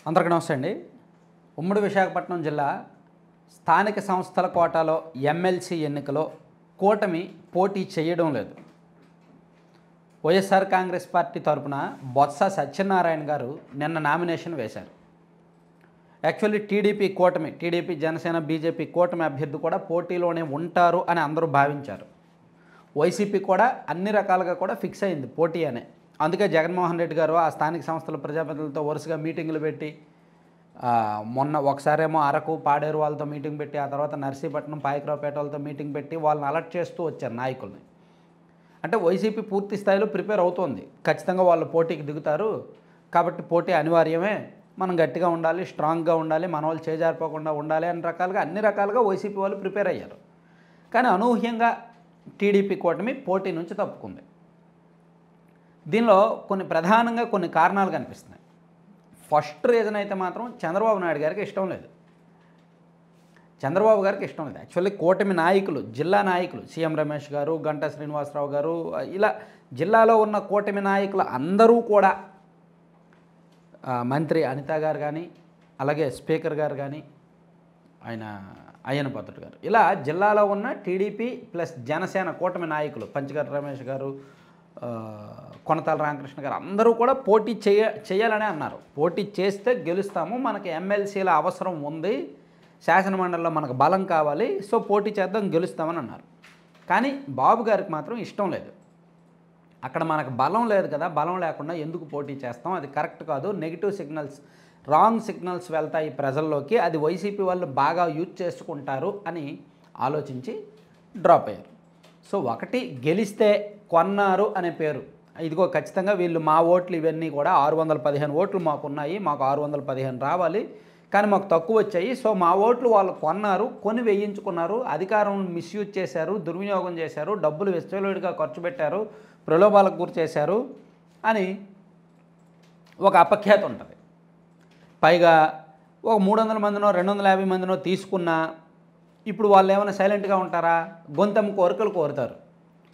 అందరికీ నమస్తే అండి. ఉమ్మడి విశాఖపట్నం జిల్లా స్థానిక సంస్థల కోటాలో ఎమ్మెల్సీ ఎన్నికలో కూటమి పోటీ చేయడం లేదు. వైఎస్ఆర్ కాంగ్రెస్ పార్టీ తరపున బొత్స సత్యనారాయణ గారు నిన్న నామినేషన్ వేశారు. యాక్చువల్లీ టీడీపీ జనసేన బీజేపీ కూటమి అభ్యర్థి కూడా పోటీలోనే ఉంటారు అని అందరూ భావించారు. వైసీపీ కూడా అన్ని రకాలుగా కూడా ఫిక్స్ అయింది పోటీ అనే. అందుకే జగన్మోహన్ రెడ్డి గారు ఆ స్థానిక సంస్థల ప్రజాప్రతినిధులతో వరుసగా మీటింగులు పెట్టి మొన్న ఒకసారేమో అరకు పాడేరు వాళ్ళతో మీటింగ్ పెట్టి, ఆ తర్వాత నర్సీపట్నం పాయకరావుపేట వాళ్ళతో మీటింగ్ పెట్టి వాళ్ళని అలర్ట్ చేస్తూ వచ్చారు నాయకుల్ని. అంటే వైసీపీ పూర్తి స్థాయిలో ప్రిపేర్ అవుతోంది. ఖచ్చితంగా వాళ్ళు పోటీకి దిగుతారు కాబట్టి పోటీ అనివార్యమే, మనం గట్టిగా ఉండాలి, స్ట్రాంగ్గా ఉండాలి, మన వాళ్ళు చేజారిపోకుండా ఉండాలి అన్ని రకాలుగా వైసీపీ వాళ్ళు ప్రిపేర్ అయ్యారు. కానీ అనూహ్యంగా టీడీపీ కూటమి పోటీ నుంచి తప్పుకుంది. దీనిలో ప్రధానంగా కొన్ని కారణాలు కనిపిస్తున్నాయి. ఫస్ట్ రీజన్ అయితే మాత్రం చంద్రబాబు నాయుడు గారికి ఇష్టం లేదు. యాక్చువల్లీ కూటమి నాయకులు, జిల్లా నాయకులు సీఎం రమేష్ గారు, గంటా శ్రీనివాసరావు గారు, ఇలా జిల్లాలో ఉన్న కూటమి నాయకులు అందరూ కూడా, మంత్రి అనిత గారు కానీ, అలాగే స్పీకర్ గారు కానీ, అయ్యన్న పాత్రుడు గారు, ఇలా జిల్లాలో ఉన్న టీడీపీ ప్లస్ జనసేన కూటమి నాయకులు పంచగర్ర రమేష్ గారు, కొనతాల రామకృష్ణ గారు అందరూ కూడా పోటీ చేయాలనే అన్నారు. పోటీ చేస్తే గెలుస్తాము, మనకి ఎమ్మెల్సీల అవసరం ఉంది, శాసనమండలిలో మనకు బలం కావాలి, సో పోటీ చేద్దాం, గెలుస్తామని అన్నారు. కానీ బాబు గారికి మాత్రం ఇష్టం లేదు. అక్కడ మనకు బలం లేదు కదా, బలం లేకుండా ఎందుకు పోటీ చేస్తాం, అది కరెక్ట్ కాదు, నెగిటివ్ సిగ్నల్స్, రాంగ్ సిగ్నల్స్ వెళ్తాయి ప్రజల్లోకి, అది వైసీపీ వాళ్ళు బాగా యూజ్ చేసుకుంటారు అని ఆలోచించి డ్రాప్ అయ్యారు. సో ఒకటి, గెలిస్తే కొన్నారు అనే పేరు, ఇదిగో ఖచ్చితంగా వీళ్ళు మా ఓట్లు ఇవన్నీ కూడా 615 ఓట్లు మాకున్నాయి, మాకు 615 రావాలి, కానీ మాకు తక్కువ వచ్చాయి, సో మా ఓట్లు వాళ్ళు కొన్నారు, కొని వేయించుకున్నారు, అధికారం మిస్యూజ్ చేశారు, దుర్వినియోగం చేశారు, డబ్బులు విచ్చలవిడిగా ఖర్చు పెట్టారు, ప్రలోభాలకు గురి చేశారు అని ఒక అపఖ్యాతి ఉంటుంది. పైగా ఒక 300 మందినో 250 మందినో తీసుకున్నా ఇప్పుడు వాళ్ళు ఏమైనా సైలెంట్గా ఉంటారా? గొంతెమ్మ కోరికలు కోరుతారు.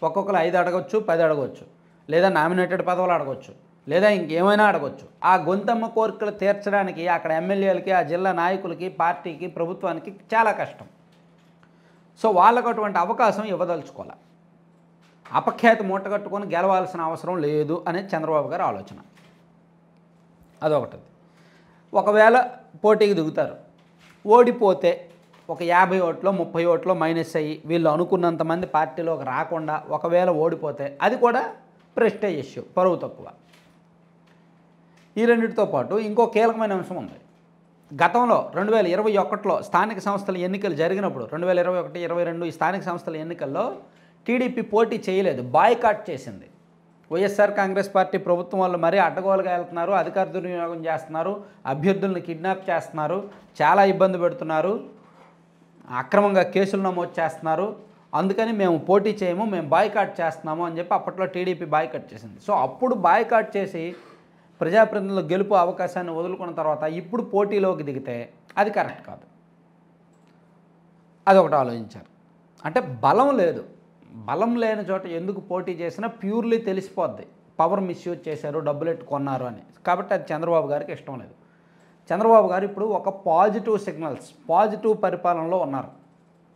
ఒక్కొక్కరు 5 అడగొచ్చు, 10 అడగొచ్చు, లేదా నామినేటెడ్ పదవులు అడగొచ్చు, లేదా ఇంకేమైనా అడగొచ్చు. ఆ గొంతెమ్మ కోరికలు తీర్చడానికి అక్కడ ఎమ్మెల్యేలకి, ఆ జిల్లా నాయకులకి, పార్టీకి, ప్రభుత్వానికి చాలా కష్టం. సో వాళ్ళకు అటువంటి అవకాశం ఇవ్వదలుచుకోవాలి. అపఖ్యాతి మూటగట్టుకొని గెలవాల్సిన అవసరం లేదు అనేది చంద్రబాబు గారి ఆలోచన. అదొకటి. ఒకవేళ పోటీకి దిగుతారు, ఓడిపోతే ఒక 50 ఓట్లో 30 ఓట్లో మైనస్ అయ్యి వీళ్ళు అనుకున్నంతమంది పార్టీలోకి రాకుండా ఒకవేళ ఓడిపోతే అది కూడా ప్రెస్టేజ్ ఇష్యూ, పరువు తక్కువ. ఈ రెండింటితో పాటు ఇంకో కీలకమైన అంశం ఉంది. గతంలో 2021లో స్థానిక సంస్థల ఎన్నికలు జరిగినప్పుడు 2021, 2022 ఈ స్థానిక సంస్థల ఎన్నికల్లో టీడీపీ పోటీ చేయలేదు, బాయ్కాట్ చేసింది. వైఎస్ఆర్ కాంగ్రెస్ పార్టీ ప్రభుత్వం వాళ్ళు మరీ అడ్డగోలుగా వెళ్తున్నారు, అధికార దుర్వినియోగం చేస్తున్నారు, అభ్యర్థులను కిడ్నాప్ చేస్తున్నారు, చాలా ఇబ్బంది పెడుతున్నారు, అక్రమంగా కేసులు నమోదు చేస్తున్నారు, అందుకని మేము పోటీ చేయము, మేము బాయ్కాట్ చేస్తున్నాము అని చెప్పి అప్పట్లో టీడీపీ బాయ్కాట్ చేసింది. సో అప్పుడు బాయ్కాట్ చేసి ప్రజాప్రతినిధుల గెలుపు అవకాశాన్ని వదులుకున్న తర్వాత ఇప్పుడు పోటీలోకి దిగితే అది కరెక్ట్ కాదు. అదొకటి ఆలోచించారు. అంటే బలం లేదు, బలం లేని చోట ఎందుకు పోటీ చేసినా ప్యూర్లీ తెలిసిపోద్ది పవర్ మిస్యూజ్ చేశారు, డబ్బులెట్టు కొన్నారు అని. కాబట్టి అది చంద్రబాబు గారికి ఇష్టం లేదు. చంద్రబాబు గారు ఇప్పుడు ఒక పాజిటివ్ పరిపాలనలో ఉన్నారు.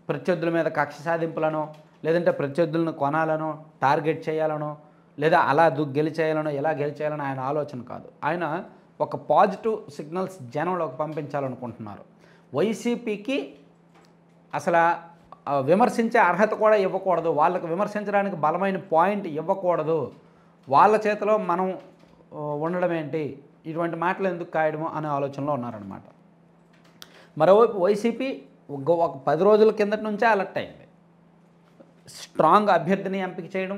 ప్రత్యర్థుల మీద కక్ష సాధింపులనో, లేదంటే ప్రత్యర్థులను కొనాలనో, టార్గెట్ చేయాలనో, లేదా అలా గెలిచేయాలనో, ఎలా గెలిచేయాలనో ఆయన ఆలోచన కాదు. ఆయన ఒక పాజిటివ్ సిగ్నల్స్ జనంలోకి పంపించాలనుకుంటున్నారు. వైసీపీకి అసలు విమర్శించే అర్హత కూడా ఇవ్వకూడదు, వాళ్ళకు విమర్శించడానికి బలమైన పాయింట్ ఇవ్వకూడదు, వాళ్ళ చేతిలో మనం ఉండడం ఏంటి, ఇటువంటి మాటలు ఎందుకు కాయడము అనే ఆలోచనలో ఉన్నారనమాట. మరోవైపు వైసీపీ ఒక 10 రోజుల కిందటి నుంచే అలర్ట్ అయింది. స్ట్రాంగ్ అభ్యర్థిని ఎంపిక చేయడం,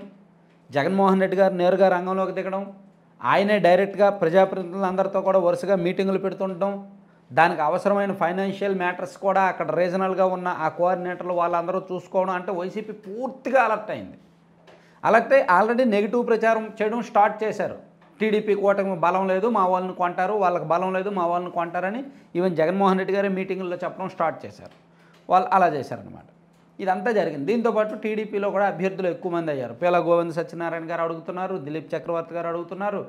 జగన్మోహన్ రెడ్డి గారు నేరుగా రంగంలోకి దిగడం, ఆయనే డైరెక్ట్గా ప్రజాప్రతినిధులందరితో కూడా వరుసగా మీటింగులు పెడుతుండడం, దానికి అవసరమైన ఫైనాన్షియల్ మ్యాటర్స్ కూడా అక్కడ రీజనల్గా ఉన్న ఆ కోఆర్డినేటర్లు వాళ్ళందరూ చూసుకోవడం. అంటే వైసీపీ పూర్తిగా అలర్ట్ అయింది. అలర్ట్ అయ్యి ఆల్రెడీ నెగిటివ్ ప్రచారం చేయడం స్టార్ట్ చేశారు. టీడీపీ కూటమి బలం లేదు, మా వాళ్ళని కొంటారు, వాళ్ళకి బలం లేదు, మా వాళ్ళని కొంటారని ఈవెన్ జగన్మోహన్ రెడ్డి గారే మీటింగుల్లో చెప్పడం స్టార్ట్ చేశారు. వాళ్ళు అలా చేశారనమాట. ఇదంతా జరిగింది. దీంతోపాటు టీడీపీలో కూడా అభ్యర్థులు ఎక్కువ మంది అయ్యారు. పేల గోవింద సత్యనారాయణ గారు అడుగుతున్నారు, దిలీప్ చక్రవర్తి గారు అడుగుతున్నారు,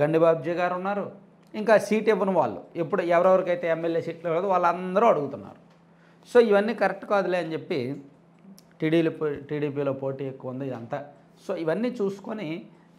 గండిబాబ్జీ గారు ఉన్నారు, ఇంకా సీట్ ఇవ్వని వాళ్ళు ఎప్పుడు ఎవరెవరికైతే ఎమ్మెల్యే సీట్లు ఇవ్వదో వాళ్ళందరూ అడుగుతున్నారు. సో ఇవన్నీ కరెక్ట్ కాదులే అని చెప్పి టీడీపీలో పోటీ ఎక్కువ ఉంది ఇదంతా. సో ఇవన్నీ చూసుకొని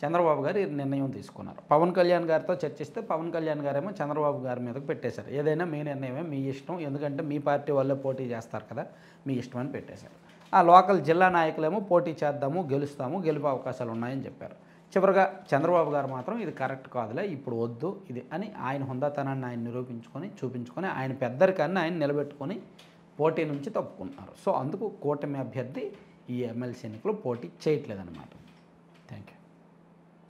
చంద్రబాబు గారు ఈ నిర్ణయం తీసుకున్నారు. పవన్ కళ్యాణ్ గారితో చర్చిస్తే పవన్ కళ్యాణ్ గారేమో చంద్రబాబు గారి మీదకి పెట్టేశారు. ఏదైనా మీ నిర్ణయమే, మీ ఇష్టం, ఎందుకంటే మీ పార్టీ వాళ్ళే పోటీ చేస్తారు కదా, మీ ఇష్టం అని పెట్టేశారు. ఆ లోకల్ జిల్లా నాయకులేమో పోటీ చేద్దాము, గెలుస్తాము, గెలుపు అవకాశాలు ఉన్నాయని చెప్పారు. చివరిగా చంద్రబాబు గారు మాత్రం ఇది కరెక్ట్ కాదులే, ఇప్పుడు వద్దు ఇది అని ఆయన హుందాతనాన్ని ఆయన చూపించుకొని ఆయన పెద్దరికాన్ని ఆయన నిలబెట్టుకొని పోటీ నుంచి తప్పుకున్నారు. సో అందుకు కూటమి అభ్యర్థి ఈ ఎమ్మెల్సీ ఎన్నికలు పోటీ చేయట్లేదన్నమాట.